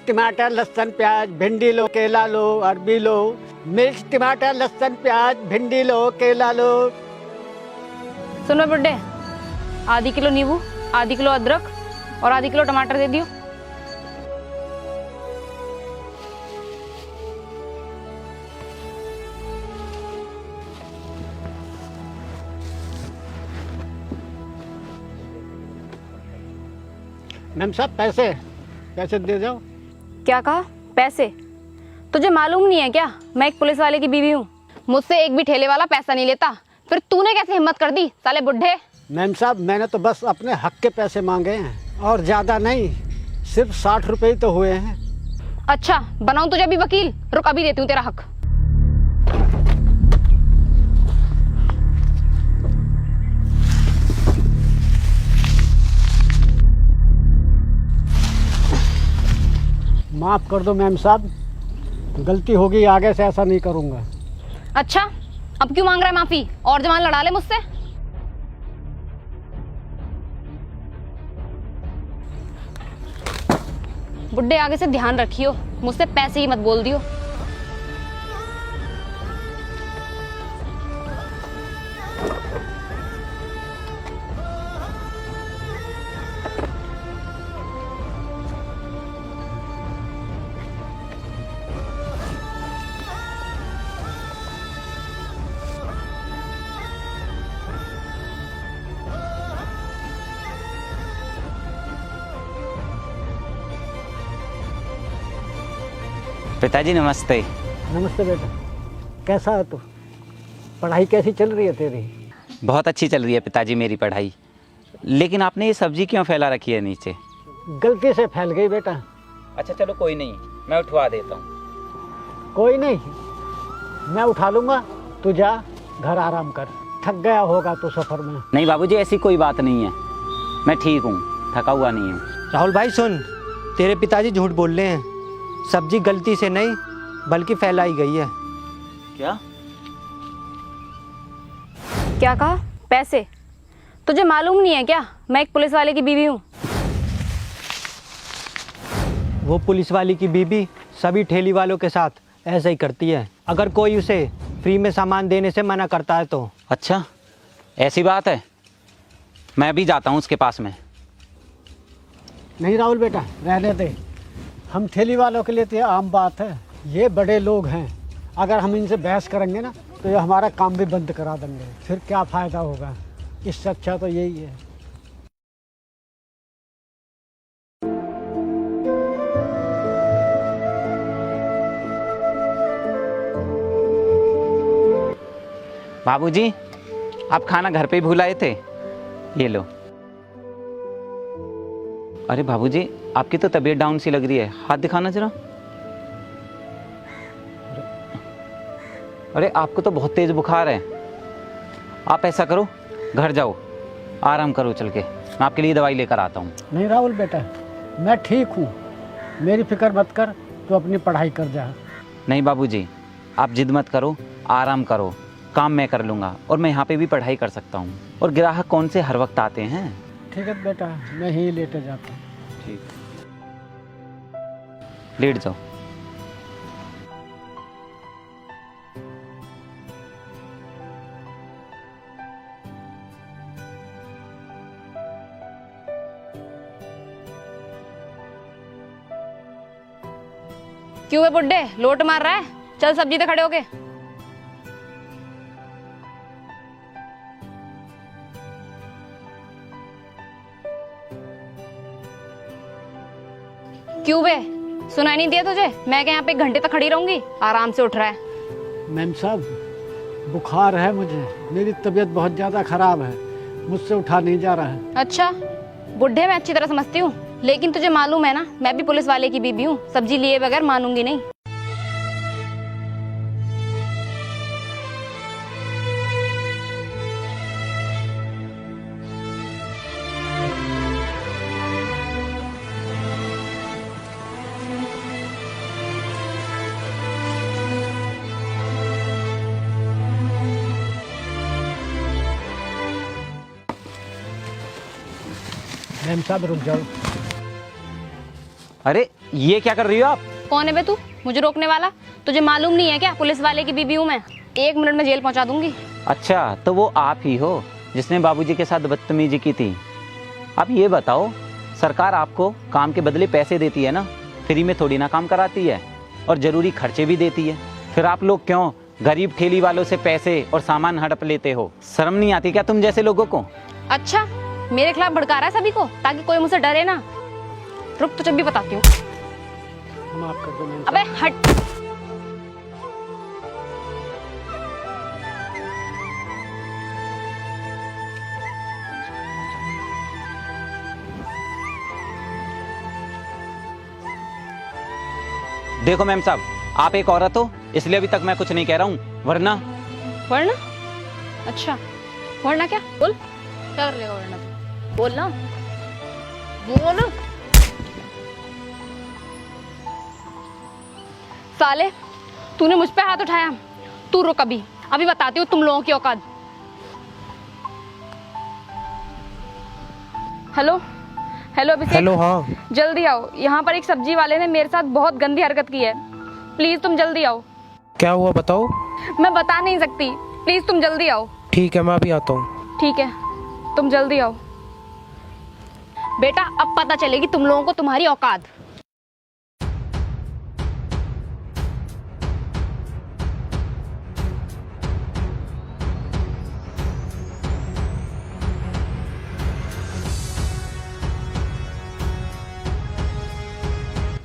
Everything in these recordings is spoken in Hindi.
टमाटर लहसुन प्याज भिंडी लो, केला लो, अरबी लो। मिर्च टमाटर लहसुन प्याज भिंडी लो, केला लो। सुनो बुड्ढे, आधी किलो नींबू, आधी किलो अदरक और आधी किलो टमाटर दे दियो। मैम साहब पैसे पैसे दे जाओ। क्या कहा? पैसे? तुझे मालूम नहीं है क्या मैं एक पुलिस वाले की बीवी हूँ? मुझसे एक भी ठेले वाला पैसा नहीं लेता। फिर तूने कैसे हिम्मत कर दी साले बुड्ढे? मैम साहब मैंने तो बस अपने हक के पैसे मांगे हैं और ज़्यादा नहीं, सिर्फ 60 रुपये ही तो हुए हैं। अच्छा बनाऊं तुझे अभी वकील? रुक अभी देती हूँ तेरा हक। माफ़ कर दो मैम साहब, गलती होगी, आगे से ऐसा नहीं करूँगा। अच्छा अब क्यों मांग रहा है माफी? और जवान लड़ा ले मुझसे। बुड्ढे आगे से ध्यान रखियो, मुझसे पैसे ही मत बोल दियो। पिताजी नमस्ते। नमस्ते बेटा, कैसा है तू? पढ़ाई कैसी चल रही है तेरी? बहुत अच्छी चल रही है पिताजी मेरी पढ़ाई, लेकिन आपने ये सब्जी क्यों फैला रखी है नीचे? गलती से फैल गई बेटा। अच्छा चलो कोई नहीं, मैं उठवा देता हूँ। कोई नहीं, मैं उठा लूँगा, तू जा घर आराम कर, थक गया होगा तू सफ़र में। नहीं बाबूजी ऐसी कोई बात नहीं है, मैं ठीक हूँ, थका हुआ नहीं हूँ। राहुल भाई सुन, तेरे पिताजी झूठ बोल रहे हैं। सब्जी गलती से नहीं बल्कि फैलाई गई है। क्या? क्या कहा? पैसे? तुझे मालूम नहीं है क्या मैं एक पुलिस वाले की बीवी हूँ? वो पुलिस वाली की बीबी सभी ठेली वालों के साथ ऐसा ही करती है, अगर कोई उसे फ्री में सामान देने से मना करता है तो। अच्छा ऐसी बात है, मैं भी जाता हूँ उसके पास में। नहीं राहुल बेटा रहने दे, हम ठेली वालों के लिए तो ये आम बात है, ये बड़े लोग हैं, अगर हम इनसे बहस करेंगे ना तो ये हमारा काम भी बंद करा देंगे, फिर क्या फ़ायदा होगा। इससे अच्छा तो यही है। बाबूजी आप खाना घर पे ही भूल आए थे, ये लो। अरे बाबूजी आपकी तो तबीयत डाउन सी लग रही है, हाथ दिखाना जरा। अरे आपको तो बहुत तेज बुखार है, आप ऐसा करो घर जाओ, आराम करो चल के, मैं आपके लिए दवाई लेकर आता हूँ। नहीं राहुल बेटा मैं ठीक हूँ, मेरी फिक्र मत कर, तू अपनी पढ़ाई कर जा। नहीं बाबूजी आप जिद मत करो, आराम करो, काम मैं कर लूँगा और मैं यहाँ पे भी पढ़ाई कर सकता हूँ। और ग्राहक कौन से हर वक्त आते हैं। ठीक है बेटा, मैं ही लेटे जाता हूँ। ठीक, लेट जाओ। क्यों है बुड्ढे, लोट मार रहा है? चल सब्जी तो खड़े होके। क्यों बे, सुनाई नहीं दिया तुझे? मैं क्या यहाँ पे 1 घंटे तक खड़ी रहूंगी? आराम से उठ रहा है। मैम साहब बुखार है मुझे, मेरी तबीयत बहुत ज़्यादा ख़राब है, मुझसे उठा नहीं जा रहा है। अच्छा बुड्ढे मैं अच्छी तरह समझती हूँ, लेकिन तुझे मालूम है ना मैं भी पुलिस वाले की बीबी हूँ, सब्जी लिए बगैर मानूंगी नहीं। मैम साहब रुक जाओ। अरे ये क्या कर रही हो आप? कौन है बे तू मुझे रोकने वाला? तुझे मालूम नहीं है क्या पुलिस वाले की बीबी हूँ मैं? 1 मिनट में जेल पहुंचा दूंगी। अच्छा, तो वो आप ही हो जिसने बाबूजी के साथ बदतमीजी की थी। अब ये बताओ, सरकार आपको काम के बदले पैसे देती है ना, फ्री में थोड़ी ना काम कराती है, और ज़रूरी खर्चे भी देती है। फिर आप लोग क्यों गरीब ठेली वालों से पैसे और सामान हड़प लेते हो? शर्म नहीं आती क्या तुम जैसे लोगों को? अच्छा, मेरे खिलाफ भड़का रहा है सभी को ताकि कोई मुझसे डरे ना। रुक तुझे भी बताती हूँ। माफ कर दो मेम अबे साहब। हट। देखो मैम साहब, आप एक औरत हो इसलिए अभी तक मैं कुछ नहीं कह रहा हूँ, वरना वरना? अच्छा, वरना क्या? बोल क्या कर लेगा वरना तू? बोल ना, बोल। साले, तूने मुझ पे हाथ उठाया। तू रुक, अभी अभी बताती हूँ तुम लोगों की औकात। हेलो हेलो अभिषेक। हेलो, हाँ। जल्दी आओ, यहाँ पर एक सब्जी वाले ने मेरे साथ बहुत गंदी हरकत की है। प्लीज तुम जल्दी आओ। क्या हुआ बताओ। मैं बता नहीं सकती, प्लीज तुम जल्दी आओ। ठीक है, मैं अभी आता हूँ। ठीक है, तुम जल्दी आओ। बेटा अब पता चलेगी तुम लोगों को तुम्हारी औकात।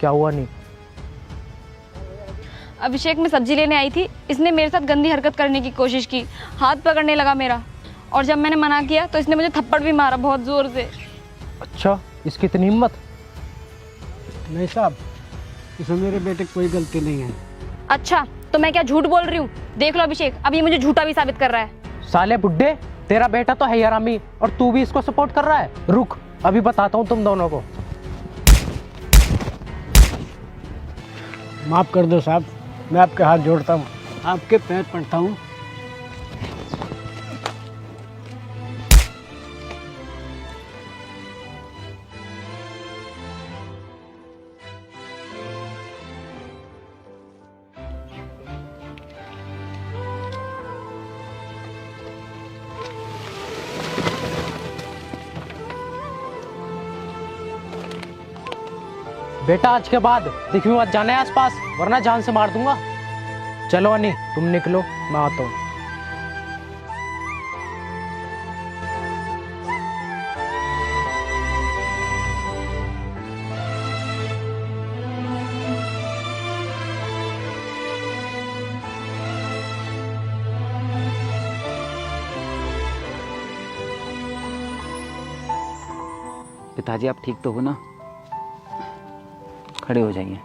क्या हुआ? नहीं। अभिषेक मैं सब्जी लेने आई थी, इसने मेरे साथ गंदी हरकत करने की कोशिश की, हाथ पकड़ने लगा मेरा, और जब मैंने मना किया तो इसने मुझे थप्पड़ भी मारा बहुत जोर से। अच्छा, इसकी इतनी हिम्मत? नहीं साहब, इसमें मेरे बेटे की कोई गलती नहीं है। अच्छा, तो मैं क्या झूठ बोल रही हूँ? देख लो अभिषेक, अब ये मुझे झूठा भी साबित कर रहा है। साले बुड्ढे, तेरा बेटा तो है हरामी और तू भी इसको सपोर्ट कर रहा है। रुक, अभी बताता हूँ तुम दोनों को। माफ़ कर दो साहब, मैं आपके हाथ जोड़ता हूँ, आपके पैर पड़ता हूँ। बेटा आज के बाद दिखवी मत जाना है आसपास, वरना जान से मार दूंगा। चलो अनी, तुम निकलो, मैं आता हूँ। पिताजी आप ठीक तो हो ना? खड़े हो जाइए।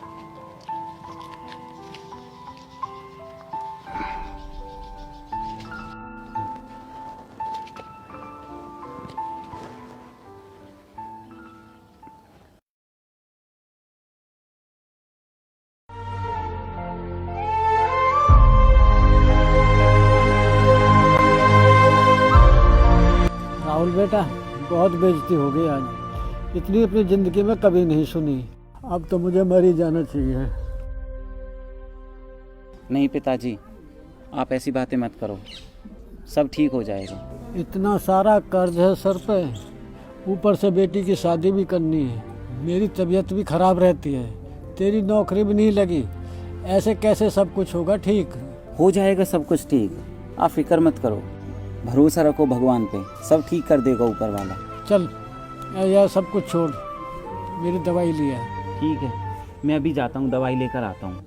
राहुल बेटा, बहुत बेइज्जती हो गई आज, इतनी अपनी ज़िंदगी में कभी नहीं सुनी। अब तो मुझे मर ही जाना चाहिए। नहीं पिताजी, आप ऐसी बातें मत करो, सब ठीक हो जाएगा। इतना सारा कर्ज है सर पे, ऊपर से बेटी की शादी भी करनी है, मेरी तबीयत भी खराब रहती है, तेरी नौकरी भी नहीं लगी, ऐसे कैसे सब कुछ होगा ठीक? हो जाएगा सब कुछ ठीक, आप फिक्र मत करो, भरोसा रखो भगवान पे, सब ठीक कर देगा ऊपर वाला। चल यह सब कुछ छोड़, मेरी दवाई लिया है। ठीक है, मैं अभी जाता हूँ, दवाई लेकर आता हूँ।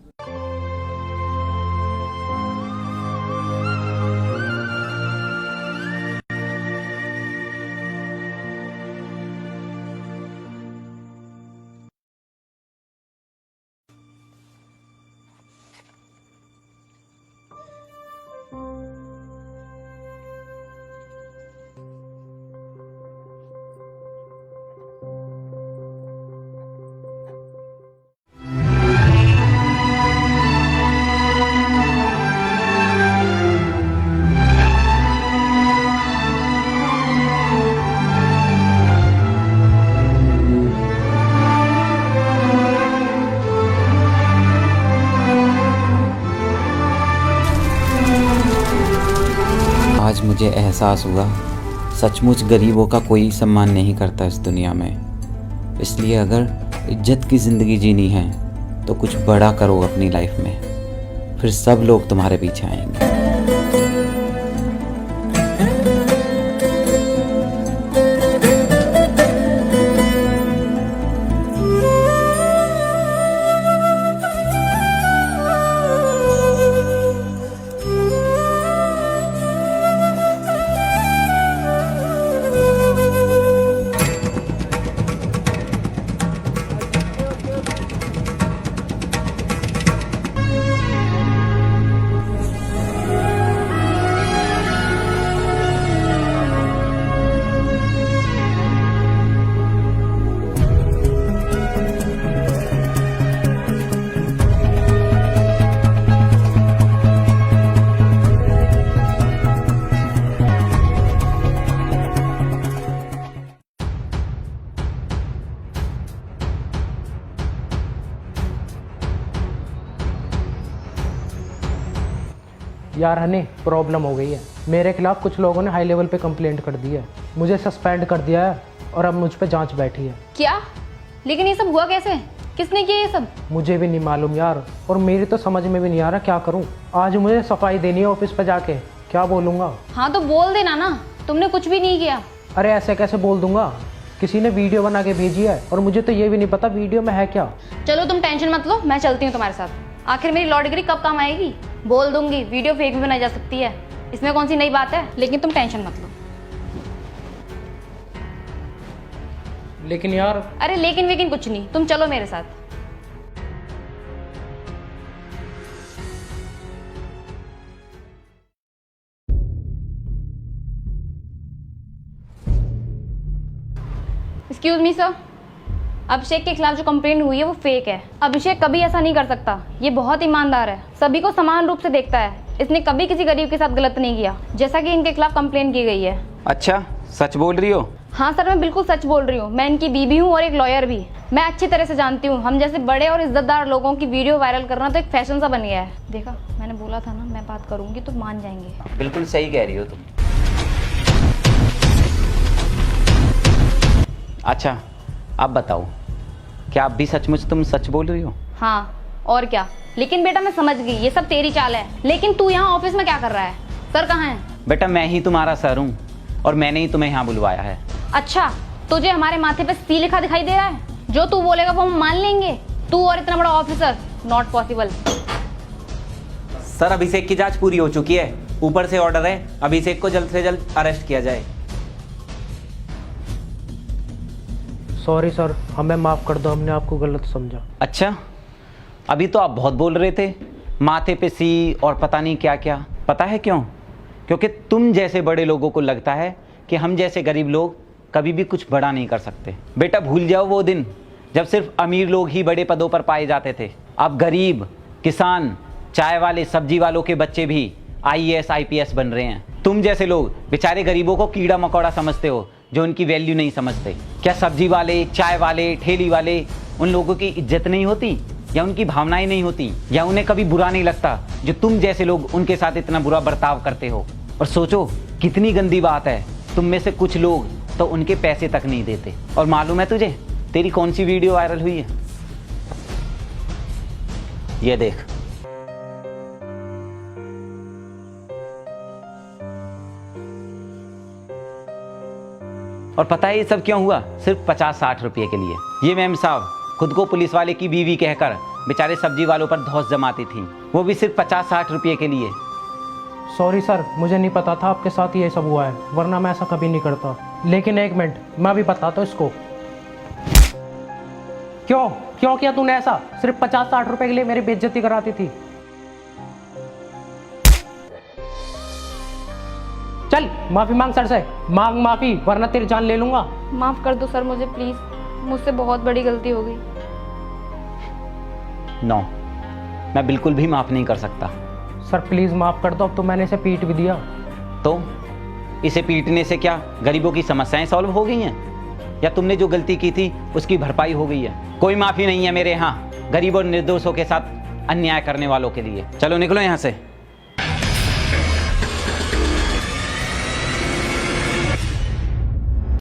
आज मुझे एहसास हुआ सचमुच गरीबों का कोई सम्मान नहीं करता इस दुनिया में। इसलिए अगर इज्जत की ज़िंदगी जीनी है तो कुछ बड़ा करो अपनी लाइफ में, फिर सब लोग तुम्हारे पीछे आएंगे। यार हनी, प्रॉब्लम हो गई है। मेरे खिलाफ कुछ लोगों ने हाई लेवल पे कंप्लेंट कर दी है, मुझे सस्पेंड कर दिया है और अब मुझ पे जांच बैठी है। क्या? लेकिन ये सब हुआ कैसे? किसने किया ये सब? मुझे भी नहीं मालूम यार, और मेरी तो समझ में भी नहीं आ रहा क्या करूं। आज मुझे सफाई देनी है ऑफिस पे जाके, क्या बोलूँगा? हाँ तो बोल देना ना, तुमने कुछ भी नहीं किया। अरे ऐसे कैसे बोल दूंगा, किसी ने वीडियो बना के भेजी है और मुझे तो ये भी नहीं पता वीडियो में है क्या। चलो तुम टेंशन मत लो, मैं चलती हूँ तुम्हारे साथ। आखिर मेरी लॉ डिग्री कब काम आएगी? बोल दूंगी, वीडियो फेक भी बनाई जा सकती है, इसमें कौन सी नई बात है। लेकिन तुम टेंशन मत लो। लेकिन यार, अरे लेकिन कुछ नहीं, तुम चलो मेरे साथ। एक्सक्यूज मी सर, अभिषेक के खिलाफ जो कंप्लेंट हुई है वो फेक है। अभिषेक कभी ऐसा नहीं कर सकता, ये बहुत ईमानदार है, सभी को समान रूप से देखता है, इसने कभी किसी गरीब के साथ गलत नहीं किया, जैसा कि इनके खिलाफ कंप्लेंट की गई है। अच्छा, सच बोल रही हो? हाँ सर, मैं बिल्कुल सच बोल रही हूँ। मैं इनकी बीबी हूँ और एक लॉयर भी। मैं अच्छी तरह से जानती हूँ, हम जैसे बड़े और इज्जतदार लोगों की वीडियो वायरल करना तो एक फैशन सा बन गया है। देखा, मैंने बोला था ना, मैं बात करूंगी तो मान जाएंगे। बिल्कुल सही कह रही हो तुम। अच्छा, अब बताओ, क्या अब भी सचमुच तुम सच बोल रही हो? हाँ और क्या। लेकिन बेटा मैं समझ गई, ये सब तेरी चाल है। लेकिन तू यहाँ ऑफिस में क्या कर रहा है? सर कहाँ है? बेटा मैं ही तुम्हारा सर हूँ और मैंने ही तुम्हें यहाँ बुलवाया है। अच्छा, तुझे हमारे माथे पे सी लिखा दिखाई दे रहा है? जो तू बोलेगा वो हम मान लेंगे? तू और इतना बड़ा ऑफिसर, नॉट पॉसिबल। सर, अभिषेक की जांच पूरी हो चुकी है, ऊपर से ऑर्डर है, अभिषेक को जल्द से जल्द अरेस्ट किया जाए। सॉरी सर, हमें माफ़ कर दो, हमने आपको गलत समझा। अच्छा, अभी तो आप बहुत बोल रहे थे, माथे पे सी और पता नहीं क्या क्या। पता है क्यों? क्योंकि तुम जैसे बड़े लोगों को लगता है कि हम जैसे गरीब लोग कभी भी कुछ बड़ा नहीं कर सकते। बेटा भूल जाओ वो दिन जब सिर्फ अमीर लोग ही बड़े पदों पर पाए जाते थे। अब गरीब, किसान, चाय वाले, सब्जी वालों के बच्चे भी IAS IPS बन रहे हैं। तुम जैसे लोग बेचारे गरीबों को कीड़ा मकोड़ा समझते हो, जो उनकी वैल्यू नहीं समझते। क्या सब्जी वाले, चाय वाले, ठेली वाले, उन लोगों की इज्जत नहीं होती, या उनकी भावनाएं नहीं होती, या उन्हें कभी बुरा नहीं लगता जो तुम जैसे लोग उनके साथ इतना बुरा बर्ताव करते हो? और सोचो कितनी गंदी बात है, तुम में से कुछ लोग तो उनके पैसे तक नहीं देते। और मालूम है तुझे तेरी कौन सी वीडियो वायरल हुई है? ये देख। और पता है ये सब क्यों हुआ? सिर्फ 50-60 रुपये के लिए। ये मैम साहब खुद को पुलिस वाले की बीवी कहकर बेचारे सब्जी वालों पर धौंस जमाती थी, वो भी सिर्फ 50-60 रुपये के लिए। सॉरी सर, मुझे नहीं पता था आपके साथ ये सब हुआ है, वरना मैं ऐसा कभी नहीं करता। लेकिन एक मिनट, मैं भी बताता हूँ इसको। क्यों क्यों किया तूने ऐसा? सिर्फ 50-60 रुपए के लिए मेरी बेइज्जती कराती थी। चल माफी मांग सर से, मांग माफी, वरना तेरी जान ले लूंगा। माफ कर दो सर मुझे प्लीज, मुझसे बहुत बड़ी गलती हो गई। नो, मैं बिल्कुल भी माफ नहीं कर सकता। सर प्लीज माफ कर दो, अब तो मैंने इसे पीट भी दिया। तो इसे पीटने से क्या गरीबों की समस्याएं सॉल्व हो गई हैं, या तुमने जो गलती की थी उसकी भरपाई हो गई है? कोई माफी नहीं है मेरे यहाँ गरीब और निर्दोषों के साथ अन्याय करने वालों के लिए। चलो निकलो यहाँ से।